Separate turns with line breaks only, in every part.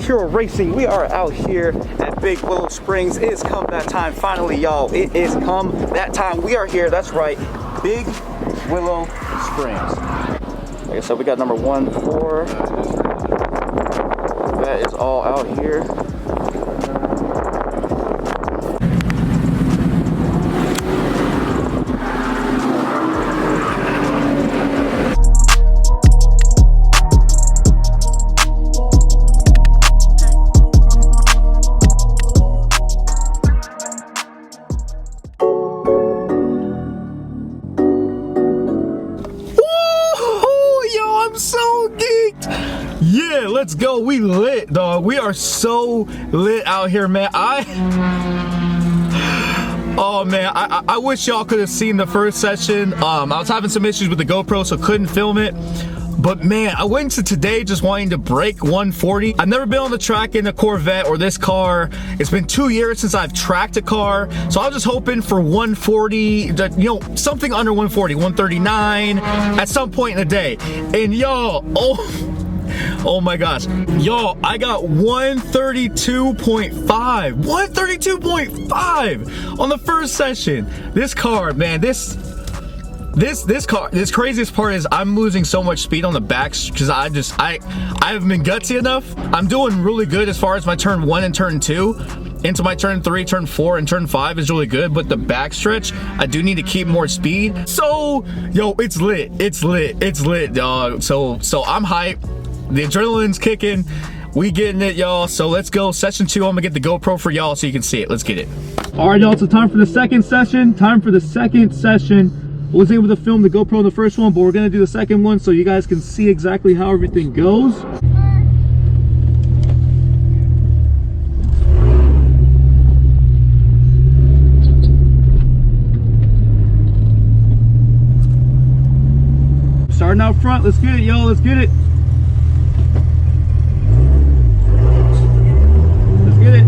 Hero Racing. We are out here at Big Willow Springs. It has come that time finally, y'all. It is come that time. We are here, that's right, Big Willow Springs. Like I said, we got number 1-4. That is all out here.
Yeah, let's go. We lit, dog. We are so lit out here, man. Oh man, I wish y'all could have seen the first session. I was having some issues with the GoPro, so couldn't film it. But man, I went into today just wanting to break 140. I've never been on the track in a Corvette or this car. It's been 2 years since I've tracked a car. So I was just hoping for 140, you know, something under 140, 139 at some point in the day. And y'all, oh my gosh, y'all, I got 132.5 on the first session. This car, man, this craziest part is I'm losing so much speed on the backs because I haven't been gutsy enough. I'm doing really good as far as my turn 1 and turn 2. Into my turn 3, turn 4, and turn 5 is really good, but the back stretch, I do need to keep more speed. So, yo, it's lit, dog. So I'm hyped. The adrenaline's kicking. We getting it, y'all. So let's go. Session 2, I'm gonna get the GoPro for y'all so you can see it. Let's get it. All right, y'all, so time for the second session. I was able to film the GoPro in the first one, but we're gonna do the second one so you guys can see exactly how everything goes. Starting out front, let's get it, y'all, let's get it. Let's get it.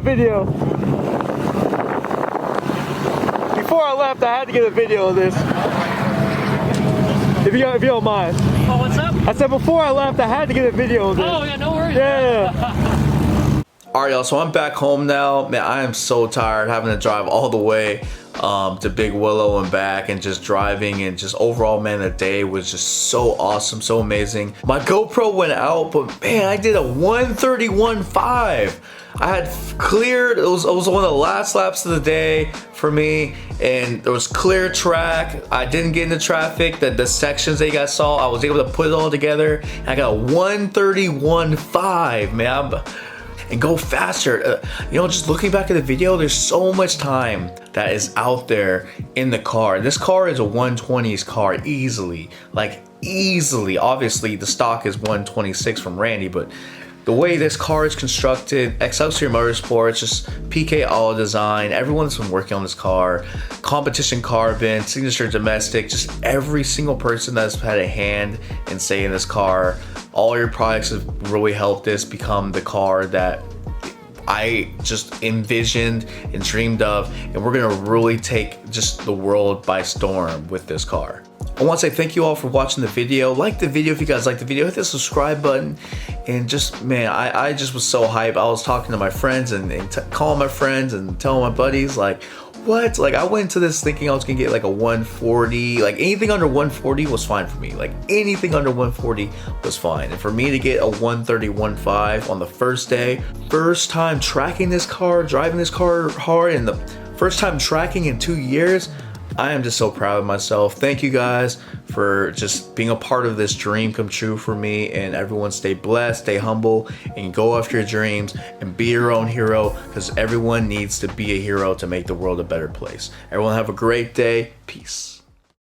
video. Before I left, I had to get a video of this. If you don't mind.
Oh, what's up?
I said before I left, I had to get a video of this.
Oh, yeah, no worries.
Yeah.
All right, y'all, so I'm back home now. Man, I am so tired having to drive all the way to Big Willow and back, and just driving, and just overall, man, the day was just so awesome, so amazing. My GoPro went out, but man, I did a 131.5. I had cleared, it was one of the last laps of the day for me, and there was clear track. I didn't get into traffic. The sections that you guys saw, I was able to put it all together, and I got a 131.5, man. And go faster. You know, just looking back at the video, there's so much time that is out there in the car. This car is a 120s car easily, like easily. Obviously the stock is 126 from Randy, but the way this car is constructed, Excelsior Motorsports, just PK Auto Design, everyone's been working on this car, Competition Carbon, Signature Domestic, just every single person that's had a hand in say in this car. All your products have really helped this become the car that I just envisioned and dreamed of, and we're gonna really take just the world by storm with this car. I want to say thank you all for watching the video. Like the video if you guys like the video, hit the subscribe button, and just, man, I just was so hyped. I was talking to my friends and calling my friends and telling my buddies, like, what? Like, I went into this thinking I was gonna get like a 140, like anything under 140 was fine for me. Like anything under 140 was fine. And for me to get a 131.5 on the first day, first time tracking this car, driving this car hard, and the first time tracking in 2 years, I am just so proud of myself. Thank you guys for just being a part of this dream come true for me, and everyone stay blessed, stay humble, and go after your dreams and be your own hero, because everyone needs to be a hero to make the world a better place. Everyone have a great day. Peace.